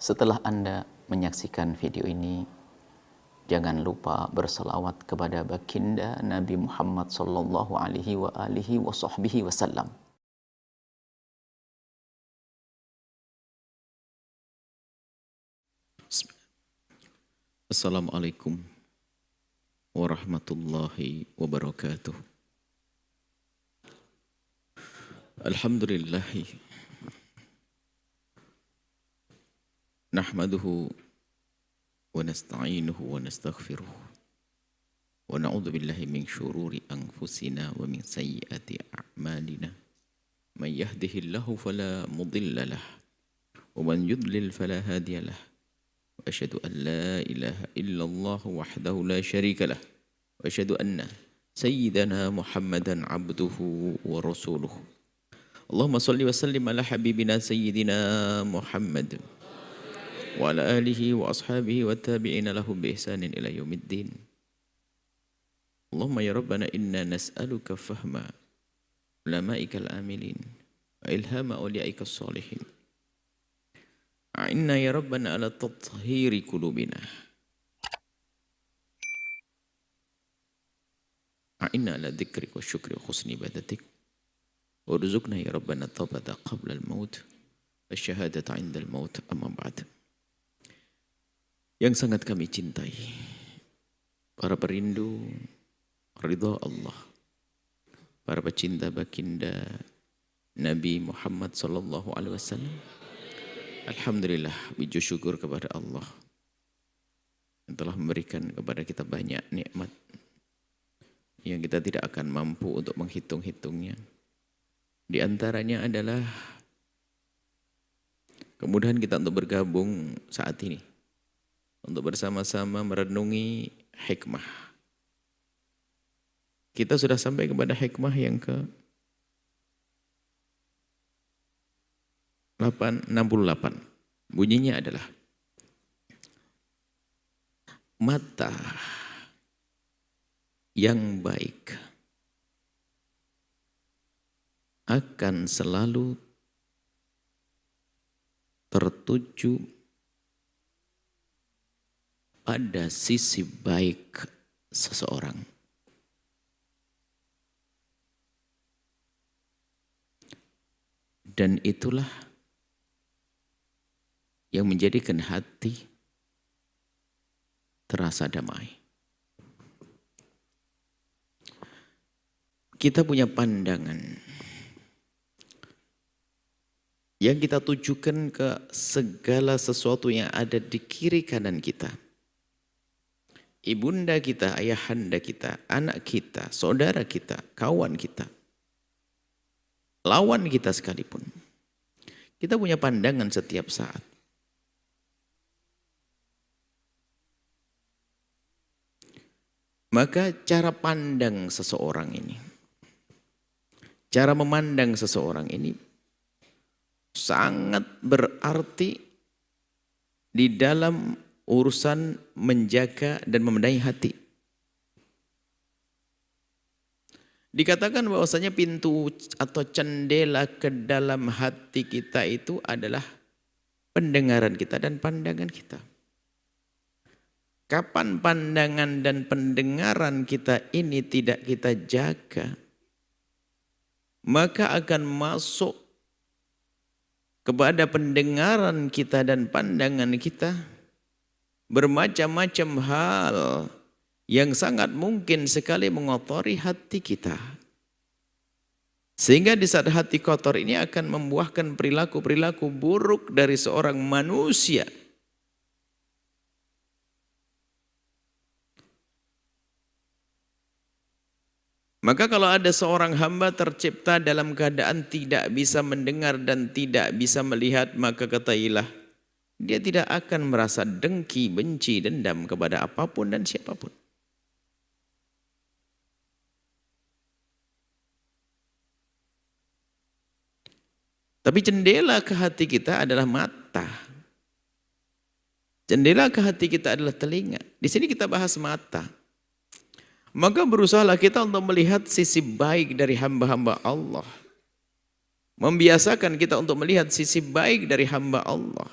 Setelah Anda menyaksikan video ini, jangan lupa berselawat kepada baginda Nabi Muhammad sallallahu alaihi wa alihi wa sahbihi wasallam. Assalamualaikum warahmatullahi wabarakatuh. Alhamdulillahi nahmaduhu wa nasta'inuhu wa nastaghfiruh wa na'udzu billahi min syururi anfusina wa min sayyiati a'malina. Man yahdihillahu fala mudilla lah wa man yudlil fala hadiya lah. Wa asyhadu an la ilaha illallah wahdahu la syarika lah wa asyhadu anna sayyidana Muhammadan abduhu wa rasuluh. Allahumma salli wa sallim ala habibina sayyidina Muhammad wa ala alihi wa ashabihi wa tabi'ina lahum bi ihsanin ila yaumiddin. Allahumma ya Rabbana inna nas'aluka fahma ulama'ikal amilin wa ilhama awliya'ikas salihin. A'inna ya Rabbana ala tathhiri qulubina. A'inna ala dzikrik wa syukri wa husni ibadatik. Warzuqna ya Rabbana taubata qabla al-maut wa syahadata 'inda al-maut, amma ba'd. Yang sangat kami cintai, para perindu ridha Allah, para pecinta baginda Nabi Muhammad sallallahu alaihi wasallam. Alhamdulillah, puji syukur kepada Allah yang telah memberikan kepada kita banyak nikmat yang kita tidak akan mampu untuk menghitung-hitungnya. Di antaranya adalah kemudahan kita untuk bergabung saat ini, untuk bersama-sama merenungi hikmah. Kita sudah sampai kepada hikmah yang ke 68. Bunyinya adalah mata yang baik akan selalu tertuju pada sisi baik seseorang. Dan itulah yang menjadikan hati terasa damai. Kita punya pandangan yang kita tujukan ke segala sesuatu yang ada di kiri kanan kita. Ibunda kita, ayahanda kita, anak kita, saudara kita, kawan kita, lawan kita sekalipun. Kita punya pandangan setiap saat. Maka cara pandang seseorang ini, cara memandang seseorang ini sangat berarti di dalam urusan menjaga dan memenangi hati. Dikatakan bahwasanya pintu atau jendela ke dalam hati kita itu adalah pendengaran kita dan pandangan kita. Kapan pandangan dan pendengaran kita ini tidak kita jaga, maka akan masuk kepada pendengaran kita dan pandangan kita bermacam-macam hal yang sangat mungkin sekali mengotori hati kita. Sehingga di saat hati kotor ini akan membuahkan perilaku-perilaku buruk dari seorang manusia. Maka kalau ada seorang hamba tercipta dalam keadaan tidak bisa mendengar dan tidak bisa melihat, maka katailah, dia tidak akan merasa dengki, benci, dendam kepada apapun dan siapapun. Tapi jendela ke hati kita adalah mata. Jendela ke hati kita adalah telinga. Di sini kita bahas mata. Maka berusahalah kita untuk melihat sisi baik dari hamba-hamba Allah. Membiasakan kita untuk melihat sisi baik dari hamba Allah.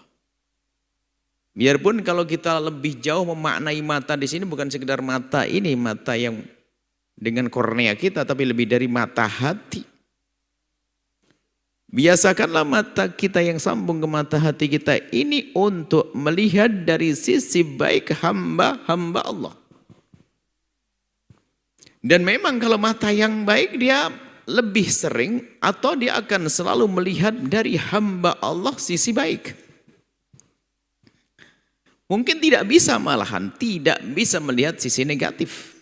Biarpun kalau kita lebih jauh memaknai mata di sini bukan sekedar mata ini, mata yang dengan kornea kita, tapi lebih dari mata hati. Biasakanlah mata kita yang sambung ke mata hati kita ini untuk melihat dari sisi baik hamba-hamba Allah. Dan memang kalau mata yang baik dia lebih sering atau dia akan selalu melihat dari hamba Allah sisi baik. Mungkin tidak bisa, malahan tidak bisa melihat sisi negatif.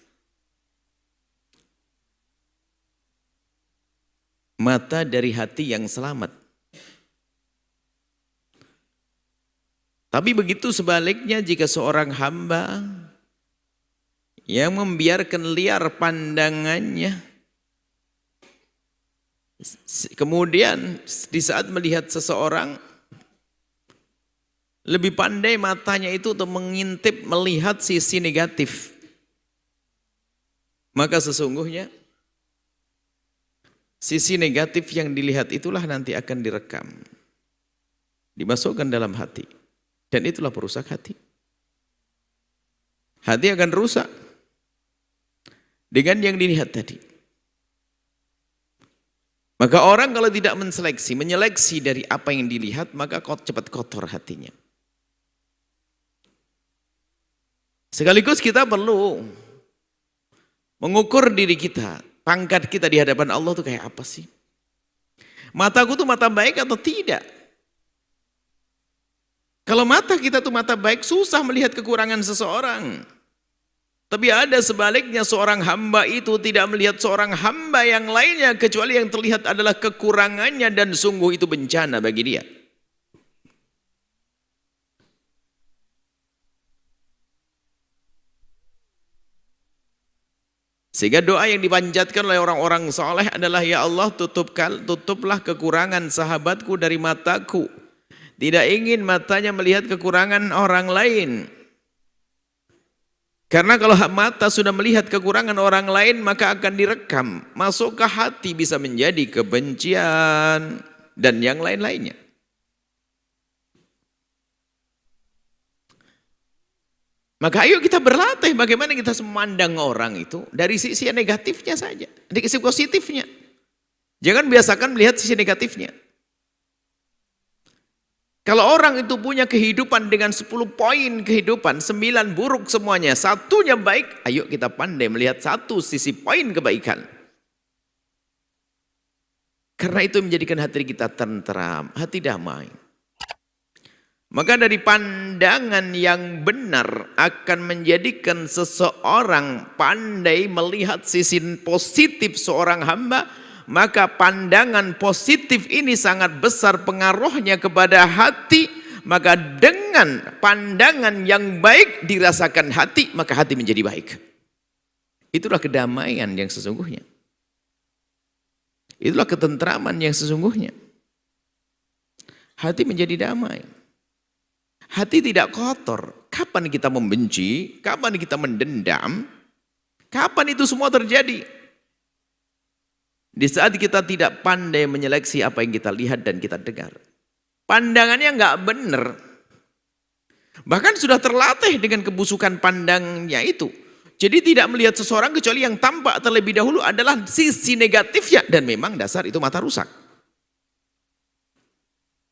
Mata dari hati yang selamat. Tapi begitu sebaliknya jika seorang hamba yang membiarkan liar pandangannya, kemudian di saat melihat seseorang, lebih pandai matanya itu untuk mengintip, melihat sisi negatif. Maka sesungguhnya sisi negatif yang dilihat itulah nanti akan direkam, dimasukkan dalam hati. Dan itulah perusak hati. Hati akan rusak dengan yang dilihat tadi. Maka orang kalau tidak menyeleksi dari apa yang dilihat, maka cepat kotor hatinya. Sekaligus kita perlu mengukur diri kita, pangkat kita di hadapan Allah itu kayak apa sih? Mataku tuh mata baik atau tidak? Kalau mata kita tuh mata baik, susah melihat kekurangan seseorang. Tapi ada sebaliknya, seorang hamba itu tidak melihat seorang hamba yang lainnya kecuali yang terlihat adalah kekurangannya, dan sungguh itu bencana bagi dia. Sehingga doa yang dipanjatkan oleh orang-orang saleh adalah, ya Allah, tutuplah kekurangan sahabatku dari mataku. Tidak ingin matanya melihat kekurangan orang lain. Karena kalau mata sudah melihat kekurangan orang lain, maka akan direkam, masuk ke hati, bisa menjadi kebencian dan yang lain-lainnya. Maka ayo kita berlatih bagaimana kita memandang orang itu dari sisi negatifnya saja, dari sisi positifnya. Jangan biasakan melihat sisi negatifnya. Kalau orang itu punya kehidupan dengan 10 poin kehidupan, 9 buruk semuanya, satunya baik, ayo kita pandai melihat satu sisi poin kebaikan. Karena itu menjadikan hati kita tenteram, hati damai. Maka dari pandangan yang benar akan menjadikan seseorang pandai melihat sisi positif seorang hamba, maka pandangan positif ini sangat besar pengaruhnya kepada hati. Maka dengan pandangan yang baik dirasakan hati, maka hati menjadi baik. Itulah kedamaian yang sesungguhnya. Itulah ketentraman yang sesungguhnya. Hati menjadi damai. Hati tidak kotor. Kapan kita membenci? Kapan kita mendendam? Kapan itu semua terjadi? Di saat kita tidak pandai menyeleksi apa yang kita lihat dan kita dengar. Pandangannya nggak benar. Bahkan sudah terlatih dengan kebusukan pandangnya itu. Jadi tidak melihat seseorang kecuali yang tampak terlebih dahulu adalah sisi negatifnya. Dan memang dasar itu mata rusak.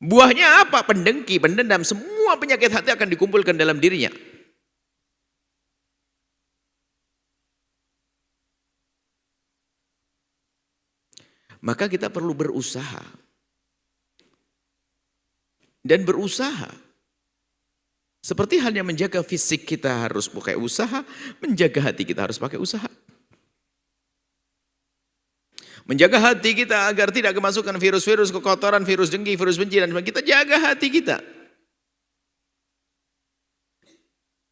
Buahnya apa? Pendengki, pendendam, semua penyakit hati akan dikumpulkan dalam dirinya. Maka kita perlu berusaha. Dan berusaha. Seperti halnya menjaga fisik kita harus pakai usaha, menjaga hati kita harus pakai usaha. Menjaga hati kita agar tidak kemasukan virus-virus kekotoran, virus dengki, virus benci, dan kita jaga hati kita.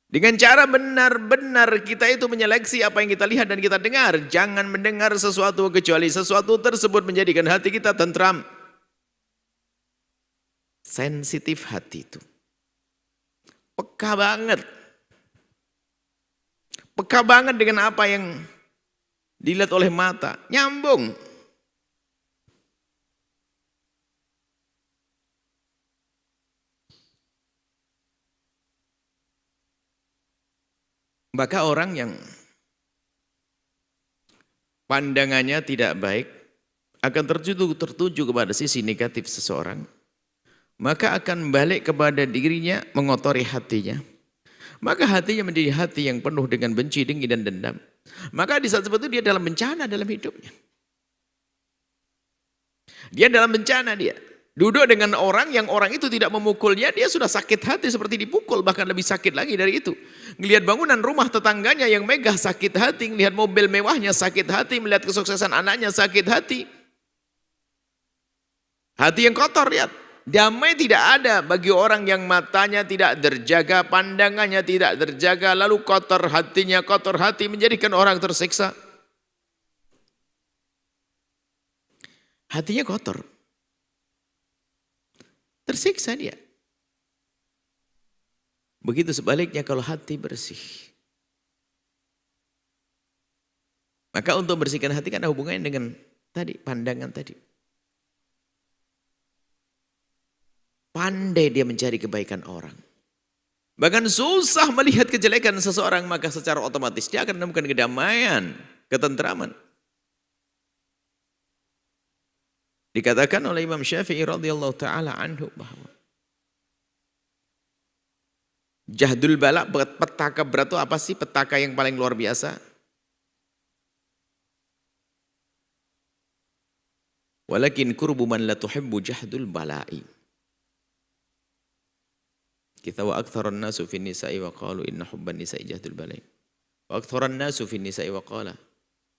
Dengan cara benar-benar kita itu menyeleksi apa yang kita lihat dan kita dengar. Jangan mendengar sesuatu kecuali sesuatu tersebut menjadikan hati kita tentram. Sensitif hati itu. Peka banget. Peka banget dengan apa yang dilihat oleh mata. Nyambung. Maka orang yang pandangannya tidak baik akan tertuju kepada sisi negatif seseorang, maka akan balik kepada dirinya, mengotori hatinya. Maka hatinya menjadi hati yang penuh dengan benci, dengki, dan dendam. Maka di saat seperti itu dia dalam bencana dalam hidupnya. Dia dalam bencana dia. Duduk dengan orang yang orang itu tidak memukulnya, dia sudah sakit hati seperti dipukul, bahkan lebih sakit lagi dari itu. Ngelihat bangunan rumah tetangganya yang megah sakit hati, ngelihat mobil mewahnya sakit hati, melihat kesuksesan anaknya sakit hati. Hati yang kotor, lihat. Damai tidak ada bagi orang yang matanya tidak terjaga, pandangannya tidak terjaga, lalu kotor hatinya, kotor hati menjadikan orang tersiksa. Hatinya kotor. Tersiksa dia. Begitu sebaliknya kalau hati bersih. Maka untuk bersihkan hati kan ada hubungannya dengan tadi, pandangan tadi. Pandai dia mencari kebaikan orang. Bahkan susah melihat kejelekan seseorang, maka secara otomatis dia akan menemukan kedamaian, ketentraman. Dikatakan oleh Imam Syafi'i radhiyallahu taala anhu bahwa jahdul bala, petaka berat itu apa sih? Petaka yang paling luar biasa. Walakin kurbu man la tuhibbu jahdul bala'i. Kita wa aktsaran nasu fin nisa'i wa qalu inna hubban nisa'i jahdul bala'i. Wa aktsaran nasu fin nisa'i wa qala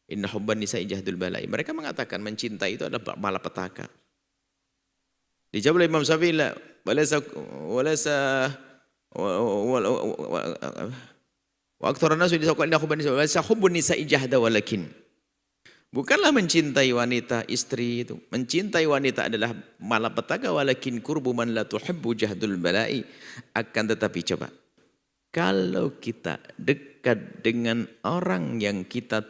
inna hubban nisa'i jahdul bala'i. Mereka mengatakan mencintai itu adalah malapetaka. Dijawab oleh Imam Syafi'i, wa aktsaran nasu inna hubban nisa'i walaysa hubbun nisa'i jahda walakin. Bukanlah mencintai wanita istri itu. Mencintai wanita adalah malapetaka, walakin kurbu man la tuhibbu jahdul bala'i. Akan tetapi coba, kalau kita dekat dengan orang yang kita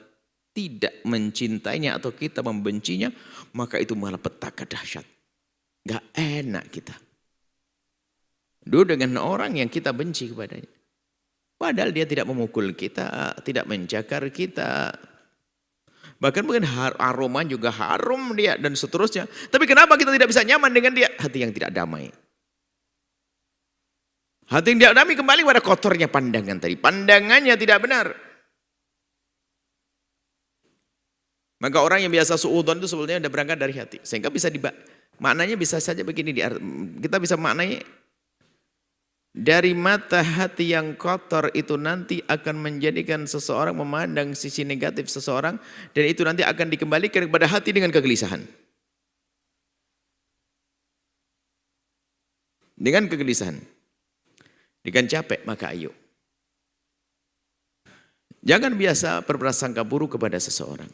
tidak mencintainya atau kita membencinya, maka itu malapetaka dahsyat. Gak enak kita. Duduk dengan orang yang kita benci kepadanya. Padahal dia tidak memukul kita, tidak mencakar kita. Bahkan mungkin aroma juga harum dia dan seterusnya. Tapi kenapa kita tidak bisa nyaman dengan dia? Hati yang tidak damai. Hati yang tidak damai kembali pada kotornya pandangan tadi. Pandangannya tidak benar. Maka orang yang biasa suudzon itu sebetulnya sudah berangkat dari hati. Sehingga bisa maknanya bisa saja begini. Kita bisa maknanya dari mata hati yang kotor itu nanti akan menjadikan seseorang memandang sisi negatif seseorang, dan itu nanti akan dikembalikan kepada hati dengan kegelisahan. Dengan kegelisahan. Dengan capek, maka ayo. Jangan biasa berprasangka buruk kepada seseorang.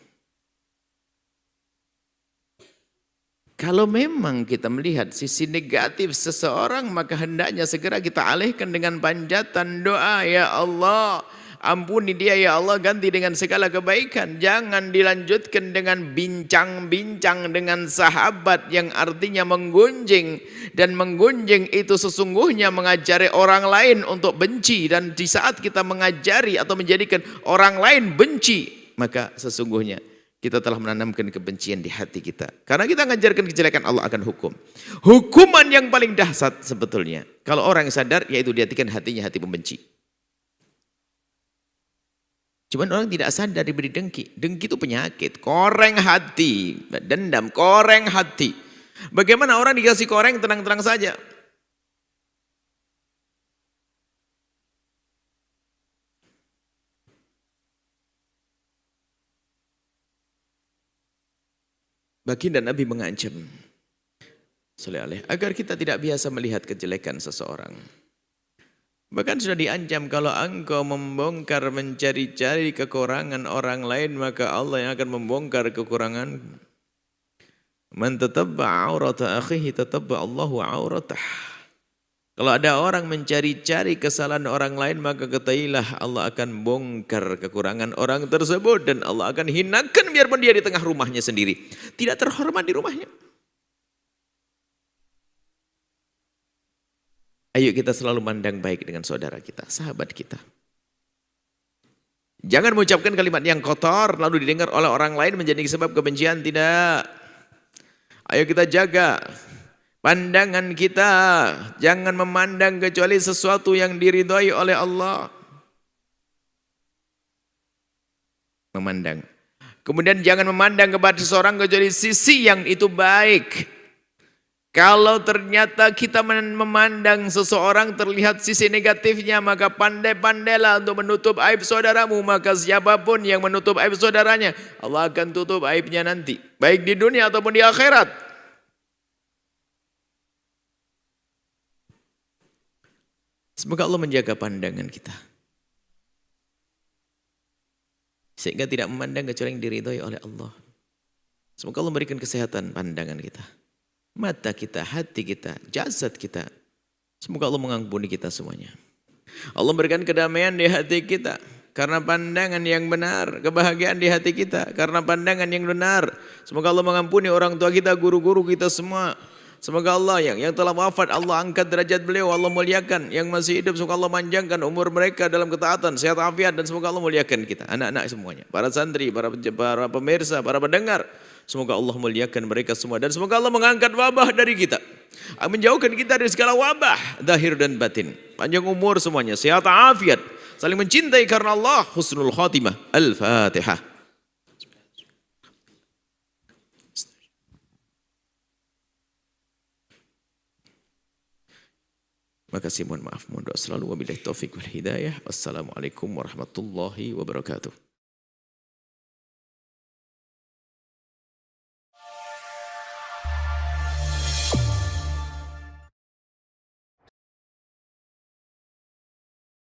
Kalau memang kita melihat sisi negatif seseorang, maka hendaknya segera kita alihkan dengan panjatan doa, ya Allah, ampuni dia ya Allah, ganti dengan segala kebaikan. Jangan dilanjutkan dengan bincang-bincang dengan sahabat yang artinya menggunjing. Dan menggunjing itu sesungguhnya mengajari orang lain untuk benci. Dan di saat kita mengajari atau menjadikan orang lain benci, maka sesungguhnya kita telah menanamkan kebencian di hati kita. Karena kita mengajarkan kejelekan, Allah akan hukum. Hukuman yang paling dahsyat sebetulnya, kalau orang sadar, yaitu diartikan hatinya hati pembenci. Cuman orang tidak sadar diberi dengki. Dengki itu penyakit, koreng hati, dendam, koreng hati. Bagaimana orang dikasih koreng tenang-tenang saja? Baginda Nabi mengancam agar kita tidak biasa melihat kejelekan seseorang. Bahkan sudah diancam, kalau engkau membongkar mencari-cari kekurangan orang lain, maka Allah yang akan membongkar kekurangan. Man tatabba aurata akhihi tatabba Allahu auratah. Kalau ada orang mencari-cari kesalahan orang lain, maka ketahuilah Allah akan bongkar kekurangan orang tersebut, dan Allah akan hinakan biarpun dia di tengah rumahnya sendiri. Tidak terhormat di rumahnya. Ayo kita selalu mandang baik dengan saudara kita, sahabat kita. Jangan mengucapkan kalimat yang kotor lalu didengar oleh orang lain menjadi sebab kebencian, tidak. Ayo kita jaga pandangan kita, jangan memandang kecuali sesuatu yang diridhoi oleh Allah. Memandang. Kemudian jangan memandang kepada seseorang kecuali sisi yang itu baik. Kalau ternyata kita memandang seseorang terlihat sisi negatifnya, maka pandai-pandailah untuk menutup aib saudaramu. Maka siapapun yang menutup aib saudaranya, Allah akan tutup aibnya nanti, baik di dunia ataupun di akhirat. Semoga Allah menjaga pandangan kita, sehingga tidak memandang kecuali yang diridhoi oleh Allah. Semoga Allah memberikan kesehatan pandangan kita, mata kita, hati kita, jasad kita. Semoga Allah mengampuni kita semuanya. Allah memberikan kedamaian di hati kita karena pandangan yang benar, kebahagiaan di hati kita karena pandangan yang benar. Semoga Allah mengampuni orang tua kita, guru-guru kita semua. Semoga Allah yang telah wafat, Allah angkat derajat beliau, Allah muliakan. Yang masih hidup, semoga Allah panjangkan umur mereka dalam ketaatan, sehat afiat, dan semoga Allah muliakan kita, anak-anak semuanya, para santri, para pemirsa, para pendengar. Semoga Allah muliakan mereka semua, dan semoga Allah mengangkat wabah dari kita, menjauhkan kita dari segala wabah, zahir dan batin. Panjang umur semuanya, sehat afiat, saling mencintai karena Allah, husnul khatimah. Al-Fatihah. Makasih, mohon maaf, mohon doa selalu. Wabillahi taufik wal hidayah. Wassalamualaikum warahmatullahi wabarakatuh.